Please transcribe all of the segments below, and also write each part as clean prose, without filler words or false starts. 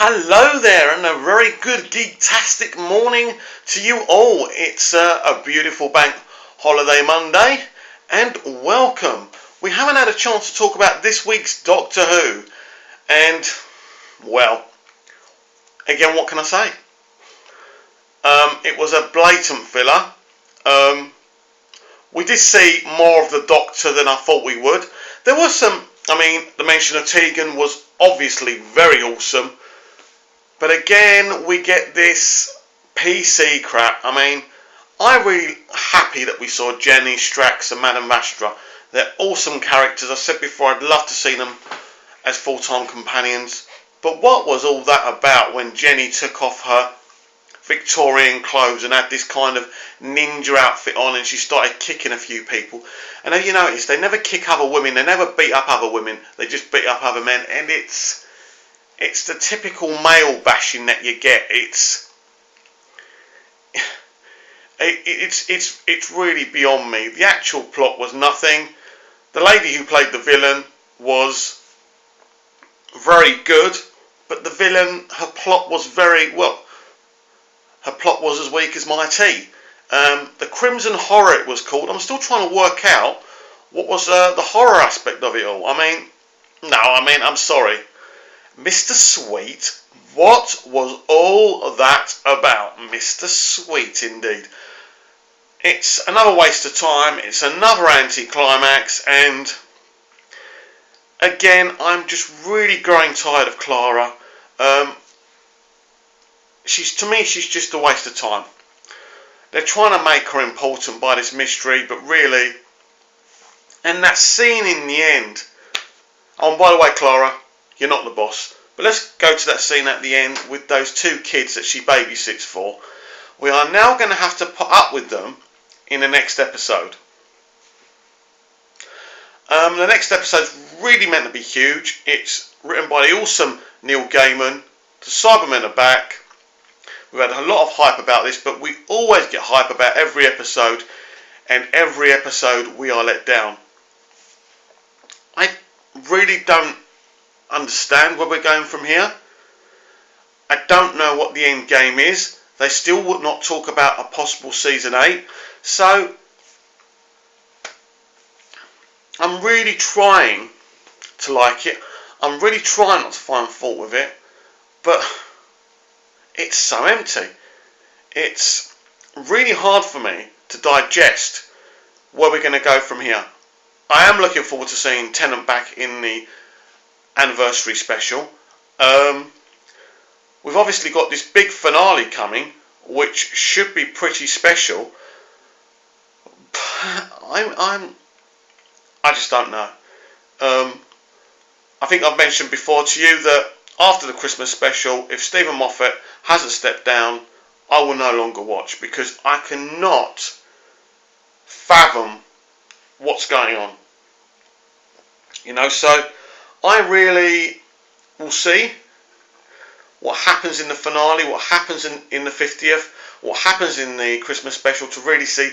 Hello there, and a very good geektastic morning to you all. It's a beautiful bank holiday Monday, and welcome. We haven't had a chance to talk about this week's Doctor Who, and, well, again, what can I say? It was a blatant filler. We did see more of the Doctor than I thought we would. There was some, the mention of Tegan was obviously very awesome. But again, we get this PC crap. I'm really happy that we saw Jenny, Strax and Madame Vastra. They're awesome characters. I said before, I'd love to see them as full-time companions. But what was all that about when Jenny took off her Victorian clothes and had this kind of ninja outfit on and she started kicking a few people? And have you noticed, they never kick other women, they never beat up other women, they just beat up other men, and it's the typical male bashing that you get. It's really beyond me. The actual plot was nothing. The lady who played the villain was very good, but the villain, her plot was her plot was as weak as my tea. The Crimson Horror it was called. I'm still trying to work out what was the horror aspect of it all. I'm sorry. Mr. Sweet, what was all that about? Mr. Sweet, indeed. It's another waste of time, it's another anti-climax, and again, I'm just really growing tired of Clara. To me, she's just a waste of time. They're trying to make her important by this mystery, but really, and that scene in the end, oh, and by the way, Clara, you're not the boss. But let's go to that scene at the end with those two kids that she babysits for. We are now going to have to put up with them in the next episode. The next episode's really meant to be huge. It's written by the awesome Neil Gaiman. The Cybermen are back. We've had a lot of hype about this, but we always get hype about every episode, and every episode we are let down. I really don't understand where we're going from here. I don't know what the end game is. They still would not talk about a possible season 8. So I'm really trying to like it. I'm really trying not to find fault with it. But it's so empty. It's really hard for me to digest where we're going to go from here. I am looking forward to seeing Tennant back in the anniversary special. We've obviously got this big finale coming, which should be pretty special. I just don't know. I think I've mentioned before to you that after the Christmas special, if Stephen Moffat hasn't stepped down, I will no longer watch, because I cannot fathom what's going on. So I really will see what happens in the finale, what happens in the 50th, what happens in the Christmas special, to really see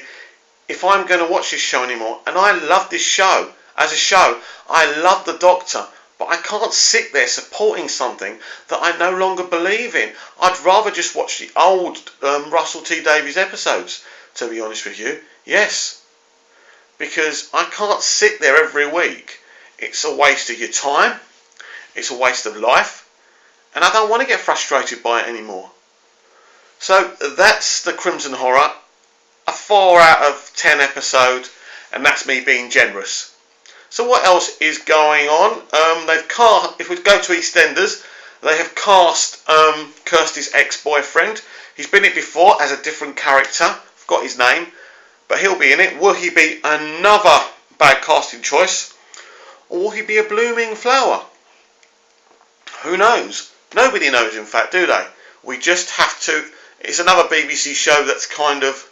if I'm going to watch this show anymore. And I love this show. As a show, I love the Doctor, but I can't sit there supporting something that I no longer believe in. I'd rather just watch the old Russell T Davies episodes, to be honest with you. Yes. Because I can't sit there every week. It's a waste of your time. It's a waste of life. And I don't want to get frustrated by it anymore. So that's the Crimson Horror. A 4 out of 10 episode. And that's me being generous. So what else is going on? If we go to EastEnders, they have cast Kirsty's ex-boyfriend. He's been in it before as a different character. Forgot his name. But he'll be in it. Will he be another bad casting choice? Or will he be a blooming flower? Who knows? Nobody knows, in fact, do they? We just have to. It's another BBC show that's kind of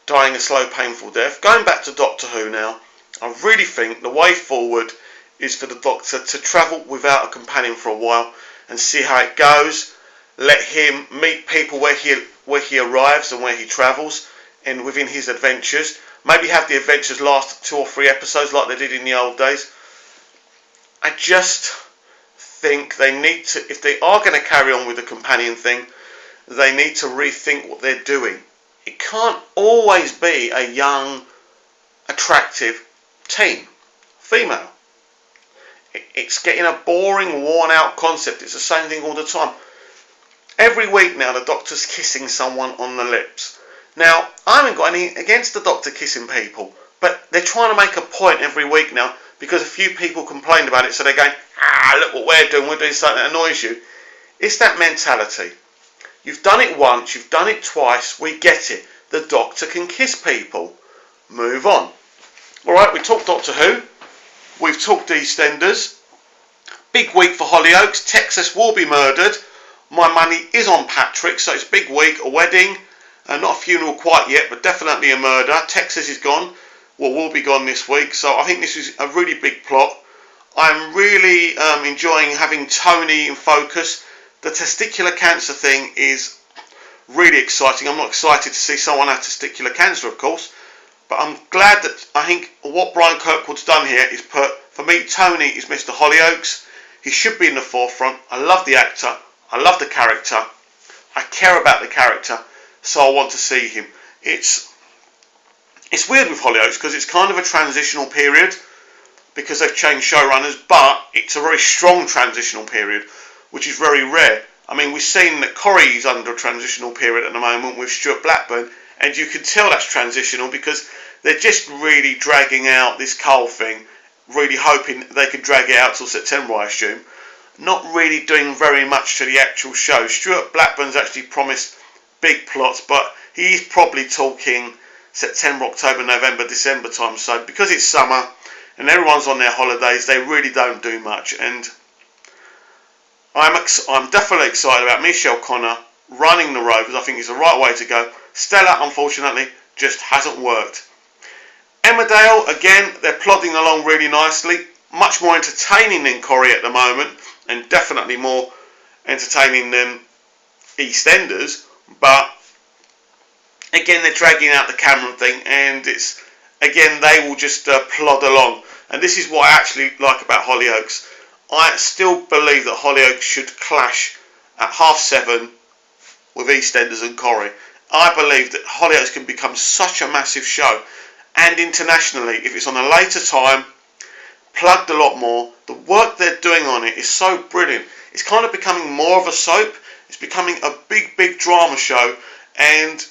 dying a slow, painful death. Going back to Doctor Who now, I really think the way forward is for the Doctor to travel without a companion for a while and see how it goes. Let him meet people where he arrives and where he travels, and within his adventures. Maybe have the adventures last 2 or 3 episodes like they did in the old days. I just think they need to, if they are going to carry on with the companion thing, they need to rethink what they're doing. It can't always be a young, attractive teen, female. It's getting a boring, worn-out concept. It's the same thing all the time. Every week now, the Doctor's kissing someone on the lips. Now, I haven't got any against the Doctor kissing people, but they're trying to make a point every week now because a few people complained about it, so they're going, look what we're doing something that annoys you. It's that mentality. You've done it once, you've done it twice, we get it. The Doctor can kiss people. Move on. Alright, we talked Doctor Who. We've talked EastEnders. Big week for Hollyoaks. Texas will be murdered. My money is on Patrick, so it's a big week. A wedding. Not a funeral quite yet, but definitely a murder. Texas is gone. Well, will be gone this week. So I think this is a really big plot. I'm really enjoying having Tony in focus. The testicular cancer thing is really exciting. I'm not excited to see someone have testicular cancer, of course. But I'm glad that I think what Brian Kirkwood's done here is put, for me, Tony is Mr. Hollyoaks. He should be in the forefront. I love the actor. I love the character. I care about the character. So I want to see him. It's weird with Hollyoaks because it's kind of a transitional period because they've changed showrunners, but it's a very strong transitional period, which is very rare. I mean, we've seen that Corrie's under a transitional period at the moment with Stuart Blackburn, and you can tell that's transitional because they're just really dragging out this Cole thing, really hoping they could drag it out till September, I assume. Not really doing very much to the actual show. Stuart Blackburn's actually promised big plots, but he's probably talking September, October, November, December time. So because it's summer and everyone's on their holidays, they really don't do much. And I'm definitely excited about Michelle Connor running the road because I think it's the right way to go. Stella, unfortunately, just hasn't worked. Emmerdale, again, they're plodding along really nicely. Much more entertaining than Corrie at the moment, and definitely more entertaining than EastEnders. But again, they're dragging out the Cameron thing, and it's again they will just plod along. And this is what I actually like about Hollyoaks. I still believe that Hollyoaks should clash at 7:30 with EastEnders and Corrie. I believe that Hollyoaks can become such a massive show, and internationally, if it's on a later time, plugged a lot more. The work they're doing on it is so brilliant. It's kind of becoming more of a soap. It's becoming a big drama show, and